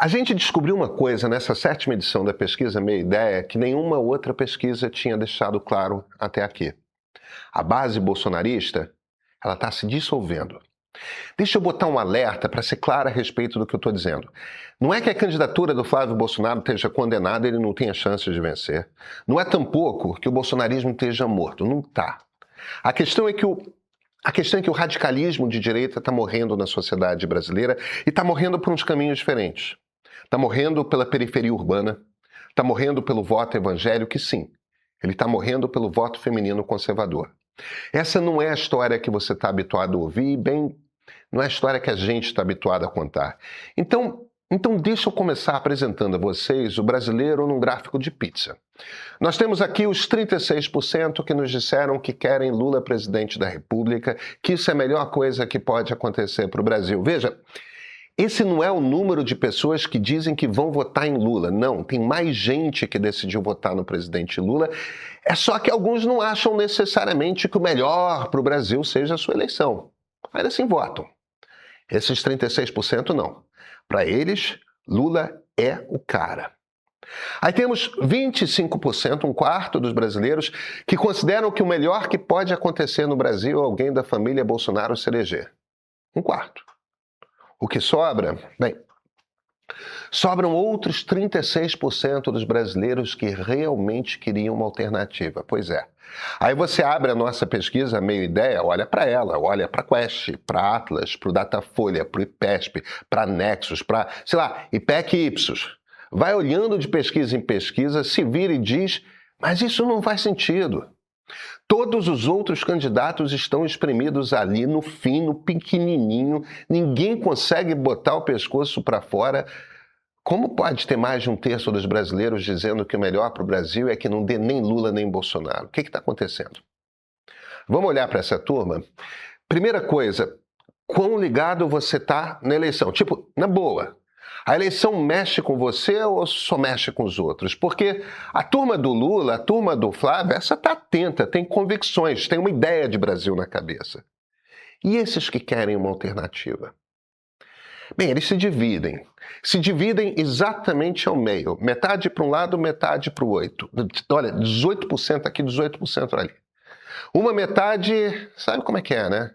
A gente descobriu uma coisa nessa 7ª edição da pesquisa Meia Ideia que nenhuma outra pesquisa tinha deixado claro até aqui. A base bolsonarista, ela está se dissolvendo. Deixa eu botar um alerta para ser claro a respeito do que eu estou dizendo. Não é que a candidatura do Flávio Bolsonaro esteja condenada e ele não tenha chances de vencer. Não é tampouco que o bolsonarismo esteja morto. Não está. A questão é que o radicalismo de direita está morrendo na sociedade brasileira e está morrendo por uns caminhos diferentes. Está morrendo pela periferia urbana, está morrendo pelo voto evangélico, que sim, ele está morrendo pelo voto feminino conservador. Essa não é a história que você está habituado a ouvir, bem, não é a história que a gente está habituado a contar. Então deixa eu começar apresentando a vocês o brasileiro num gráfico de pizza. Nós temos aqui os 36% que nos disseram que querem Lula presidente da República, que isso é a melhor coisa que pode acontecer para o Brasil. Veja, esse não é o número de pessoas que dizem que vão votar em Lula. Não, tem mais gente que decidiu votar no presidente Lula. É só que alguns não acham necessariamente que o melhor para o Brasil seja a sua eleição. Ainda assim votam. Esses 36% não. Para eles, Lula é o cara. Aí temos 25%, um quarto dos brasileiros, que consideram que o melhor que pode acontecer no Brasil é alguém da família Bolsonaro se eleger. Um quarto. O que sobra? Bem, sobram outros 36% dos brasileiros que realmente queriam uma alternativa. Pois é. Aí você abre a nossa pesquisa Meia Ideia, olha para ela, olha para a Quest, para Atlas, para o Datafolha, para o IPESP, para Nexus, para, sei lá, IPEC e Ipsos. Vai olhando de pesquisa em pesquisa, se vira e diz, mas isso não faz sentido. Todos os outros candidatos estão espremidos ali no fim, no pequenininho, ninguém consegue botar o pescoço para fora. Como pode ter mais de um terço dos brasileiros dizendo que o melhor para o Brasil é que não dê nem Lula nem Bolsonaro? O que está acontecendo? Vamos olhar para essa turma? Primeira coisa, quão ligado você está na eleição? Tipo, na boa. A eleição mexe com você ou só mexe com os outros? Porque a turma do Lula, a turma do Flávio, essa está atenta, tem convicções, tem uma ideia de Brasil na cabeça. E esses que querem uma alternativa? Bem, eles se dividem. Se dividem exatamente ao meio. Metade para um lado, metade para o outro. Olha, 18% aqui, 18% ali. Uma metade, sabe como é que é, né?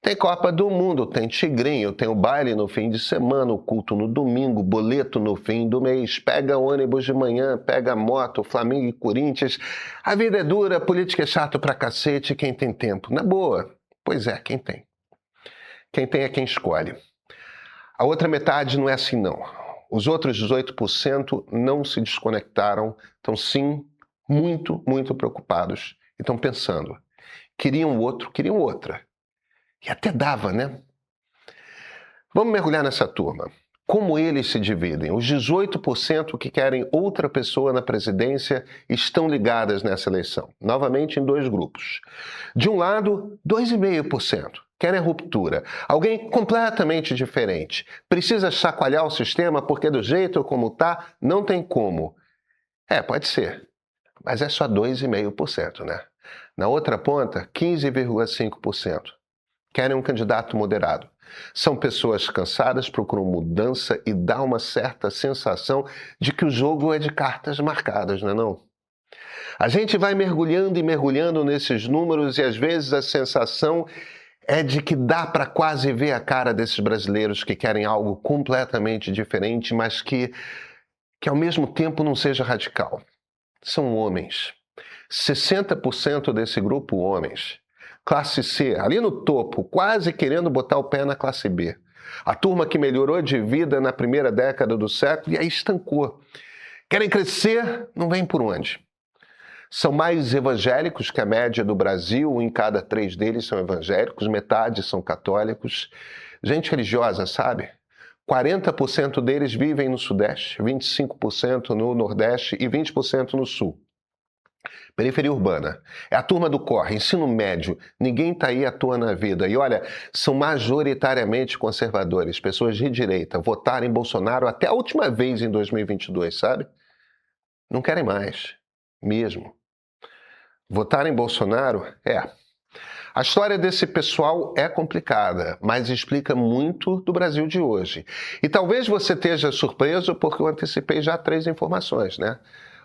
Tem Copa do Mundo, tem Tigrinho, tem o baile no fim de semana, o culto no domingo, boleto no fim do mês, pega ônibus de manhã, pega moto, Flamengo e Corinthians. A vida é dura, a política é chato pra cacete, quem tem tempo? Na boa. Pois é, quem tem. Quem tem é quem escolhe. A outra metade não é assim, não. Os outros 18% não se desconectaram, estão sim muito, muito preocupados. E estão pensando, queriam outro, queriam outra. E até dava, né? Vamos mergulhar nessa turma. Como eles se dividem? Os 18% que querem outra pessoa na presidência estão ligadas nessa eleição. Novamente em dois grupos. De um lado, 2,5% querem a ruptura. Alguém completamente diferente. Precisa chacoalhar o sistema porque do jeito como está, não tem como. Pode ser. Mas é só 2,5%, né? Na outra ponta, 15,5%. Querem um candidato moderado. São pessoas cansadas, procuram mudança e dá uma certa sensação de que o jogo é de cartas marcadas, não é não? A gente vai mergulhando e mergulhando nesses números e às vezes a sensação é de que dá para quase ver a cara desses brasileiros que querem algo completamente diferente, mas que ao mesmo tempo não seja radical. São homens. 60% desse grupo, homens. Classe C, ali no topo, quase querendo botar o pé na classe B. A turma que melhorou de vida na primeira década do século e aí estancou. Querem crescer, não vem por onde. São mais evangélicos que a média do Brasil, um em cada 3 deles são evangélicos, metade são católicos. Gente religiosa, sabe? 40% deles vivem no Sudeste, 25% no Nordeste e 20% no Sul. Periferia urbana. É a turma do corre, ensino médio. Ninguém está aí à toa na vida. E olha, são majoritariamente conservadores, pessoas de direita. Votaram em Bolsonaro até a última vez em 2022, sabe? Não querem mais, mesmo. Votar em Bolsonaro, A história desse pessoal é complicada, mas explica muito do Brasil de hoje. E talvez você esteja surpreso porque eu antecipei já 3 informações, né?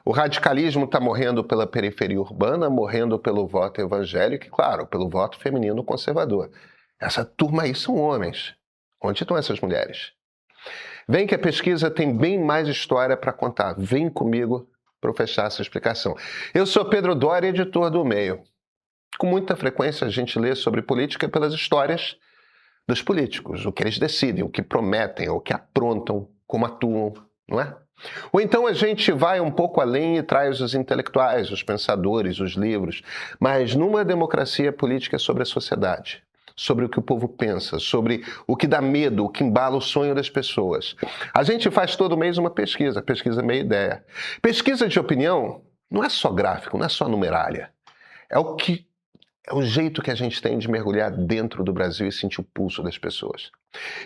O radicalismo está morrendo pela periferia urbana, morrendo pelo voto evangélico e, claro, pelo voto feminino conservador. Essa turma aí são homens. Onde estão essas mulheres? Vem que a pesquisa tem bem mais história para contar. Vem comigo para eu fechar essa explicação. Eu sou Pedro Doria, editor do Meio. Com muita frequência a gente lê sobre política pelas histórias dos políticos, o que eles decidem, o que prometem, o que aprontam, como atuam, não é? Ou então a gente vai um pouco além e traz os intelectuais, os pensadores, os livros. Mas numa democracia política é sobre a sociedade, sobre o que o povo pensa, sobre o que dá medo, o que embala o sonho das pessoas. A gente faz todo mês uma pesquisa Meia Ideia. Pesquisa de opinião não é só gráfico, não é só numerária. É o jeito que a gente tem de mergulhar dentro do Brasil e sentir o pulso das pessoas.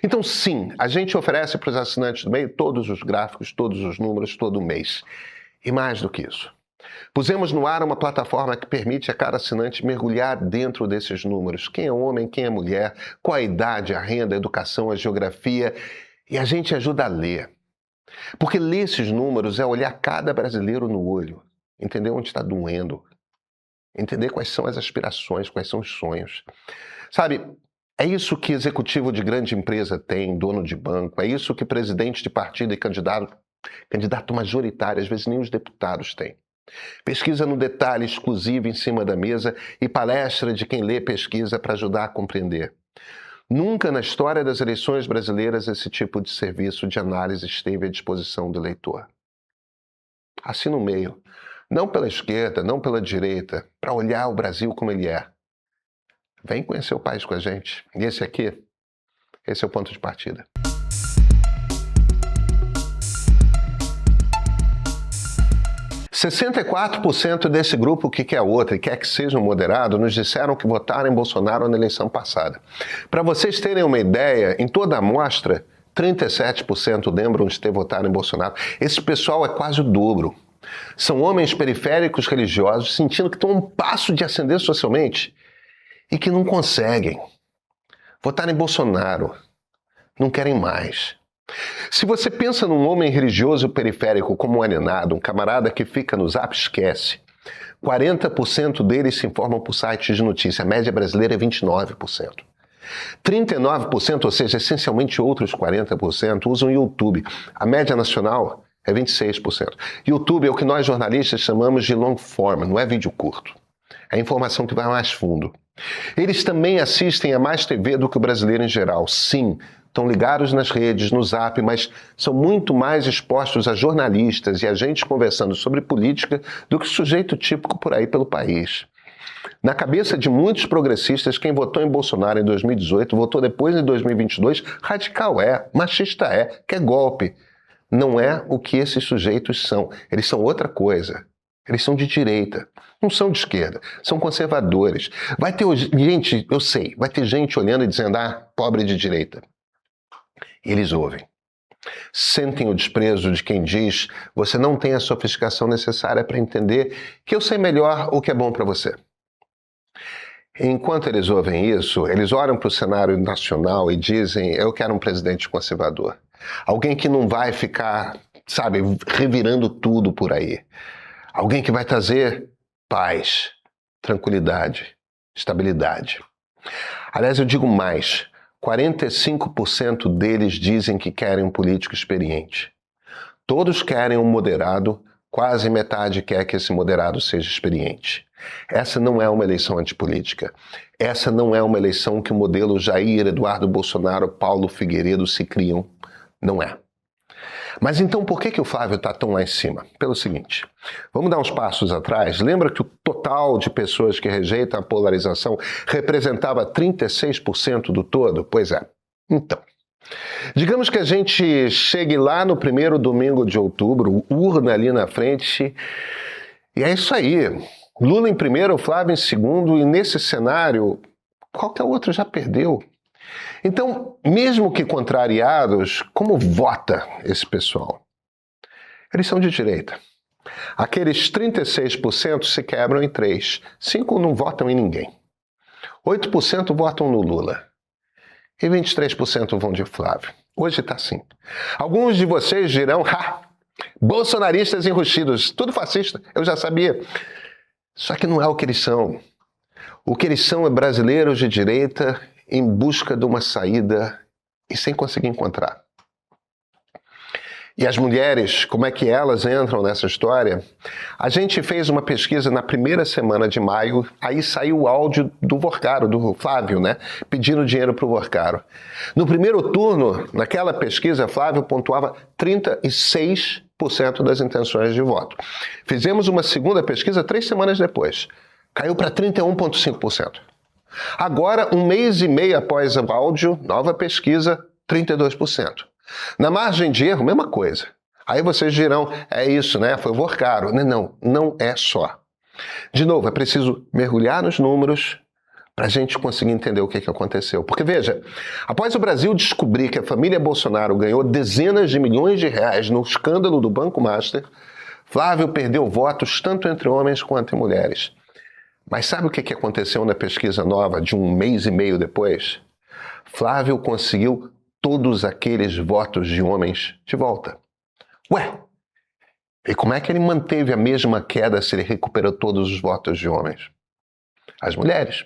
Então, sim, a gente oferece para os assinantes do Meio todos os gráficos, todos os números, todo mês. E mais do que isso, pusemos no ar uma plataforma que permite a cada assinante mergulhar dentro desses números. Quem é homem, quem é mulher, qual a idade, a renda, a educação, a geografia. E a gente ajuda a ler. Porque ler esses números é olhar cada brasileiro no olho, entender onde está doendo, entender quais são as aspirações, quais são os sonhos. Sabe, é isso que executivo de grande empresa tem, dono de banco, é isso que presidente de partido e candidato majoritário, às vezes nem os deputados têm. Pesquisa no detalhe exclusivo em cima da mesa e palestra de quem lê pesquisa para ajudar a compreender. Nunca na história das eleições brasileiras esse tipo de serviço de análise esteve à disposição do eleitor. Assina o Meio. Não pela esquerda, não pela direita, para olhar o Brasil como ele é. Vem conhecer o país com a gente. E esse é o ponto de partida. %64% desse grupo que quer outra e quer que seja um moderado nos disseram que votaram em Bolsonaro na eleição passada. Para vocês terem uma ideia, em toda a amostra, 37% lembram de ter votado em Bolsonaro. Esse pessoal é quase o dobro. São homens periféricos religiosos sentindo que estão a um passo de ascender socialmente e que não conseguem. Votar em Bolsonaro. Não querem mais. Se você pensa num homem religioso periférico como um alienado, um camarada que fica no Zap, esquece. 40% deles se informam por sites de notícia. A média brasileira é 29%. 39%, ou seja, essencialmente outros 40%, usam YouTube. A média nacional é 26%. YouTube é o que nós jornalistas chamamos de long form, não é vídeo curto. É informação que vai mais fundo. Eles também assistem a mais TV do que o brasileiro em geral. Sim, estão ligados nas redes, no Zap, mas são muito mais expostos a jornalistas e a gente conversando sobre política do que o sujeito típico por aí pelo país. Na cabeça de muitos progressistas, quem votou em Bolsonaro em 2018, votou depois em 2022, radical é, machista é, quer golpe. Não é o que esses sujeitos são. Eles são outra coisa. Eles são de direita. Não são de esquerda. São conservadores. Vai ter gente, eu sei, vai ter gente olhando e dizendo, pobre de direita. E eles ouvem. Sentem o desprezo de quem diz, você não tem a sofisticação necessária para entender que eu sei melhor o que é bom para você. Enquanto eles ouvem isso, eles olham para o cenário nacional e dizem, eu quero um presidente conservador. Alguém que não vai ficar, revirando tudo por aí. Alguém que vai trazer paz, tranquilidade, estabilidade. Aliás, eu digo mais, 45% deles dizem que querem um político experiente. Todos querem um moderado, quase metade quer que esse moderado seja experiente. Essa não é uma eleição antipolítica. Essa não é uma eleição que o modelo Jair, Eduardo Bolsonaro, Paulo Figueiredo se criam. Não é. Mas então por que o Flávio está tão lá em cima? Pelo seguinte, vamos dar uns passos atrás. Lembra que o total de pessoas que rejeitam a polarização representava 36% do todo? Pois é. Então, digamos que a gente chegue lá no primeiro domingo de outubro, urna ali na frente, e é isso aí. Lula em primeiro, Flávio em segundo, e nesse cenário, qualquer outro já perdeu. Então, mesmo que contrariados, como vota esse pessoal? Eles são de direita. Aqueles 36% se quebram em 3. 5 não votam em ninguém. 8% votam no Lula e 23% vão de Flávio. Hoje está assim. Alguns de vocês dirão, bolsonaristas enrustidos, tudo fascista, eu já sabia. Só que não é o que eles são. O que eles são é brasileiros de direita em busca de uma saída e sem conseguir encontrar. E as mulheres, como é que elas entram nessa história? A gente fez uma pesquisa na primeira semana de maio, aí saiu o áudio do Vorcaro, do Flávio, né? Pedindo dinheiro para o Vorcaro. No primeiro turno, naquela pesquisa, Flávio pontuava 36% das intenções de voto. Fizemos uma segunda pesquisa 3 semanas depois. Caiu para 31,5%. Agora, 1 mês e meio após o áudio, nova pesquisa, 32%. Na margem de erro, mesma coisa. Aí vocês dirão, é isso, né? Foi o Vorcaro. Não é só. De novo, é preciso mergulhar nos números para a gente conseguir entender o que aconteceu. Porque, veja, após o Brasil descobrir que a família Bolsonaro ganhou dezenas de milhões de reais no escândalo do Banco Master, Flávio perdeu votos tanto entre homens quanto entre mulheres. Mas sabe o que aconteceu na pesquisa nova de 1 mês e meio depois? Flávio conseguiu todos aqueles votos de homens de volta. Ué, e como é que ele manteve a mesma queda se ele recuperou todos os votos de homens? As mulheres.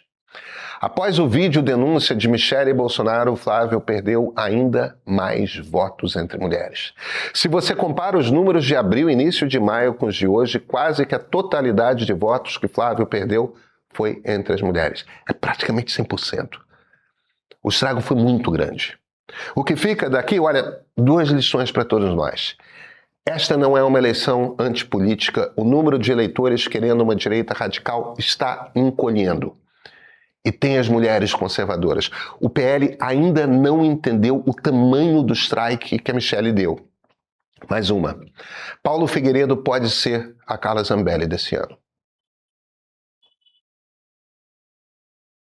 Após o vídeo denúncia de Michele Bolsonaro, Flávio perdeu ainda mais votos entre mulheres. Se você compara os números de abril e início de maio com os de hoje, quase que a totalidade de votos que Flávio perdeu foi entre as mulheres. É praticamente 100%. O estrago foi muito grande. O que fica daqui, olha, 2 lições para todos nós. Esta não é uma eleição antipolítica. O número de eleitores querendo uma direita radical está encolhendo. E tem as mulheres conservadoras. O PL ainda não entendeu o tamanho do strike que a Michele deu. Mais uma. Paulo Figueiredo pode ser a Carla Zambelli desse ano.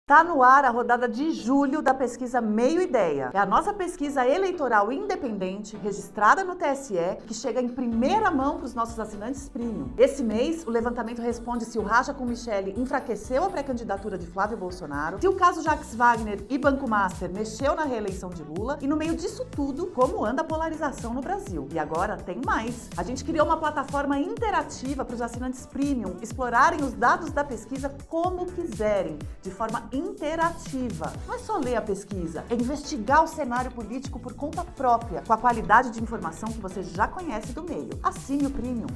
Tá no ar a rodada de julho da pesquisa Meio Ideia. É a nossa pesquisa eleitoral independente, registrada no TSE, que chega em primeira mão para os nossos assinantes premium. Esse mês, o levantamento responde se o racha com Michele enfraqueceu a pré-candidatura de Flávio Bolsonaro, se o caso Jacques Wagner e Banco Master mexeu na reeleição de Lula e, no meio disso tudo, como anda a polarização no Brasil. E agora tem mais. A gente criou uma plataforma interativa para os assinantes premium explorarem os dados da pesquisa como quiserem, de forma interativa. Não é só ler a pesquisa, é investigar o cenário político por conta própria, com a qualidade de informação que você já conhece do meio. Assine o Premium.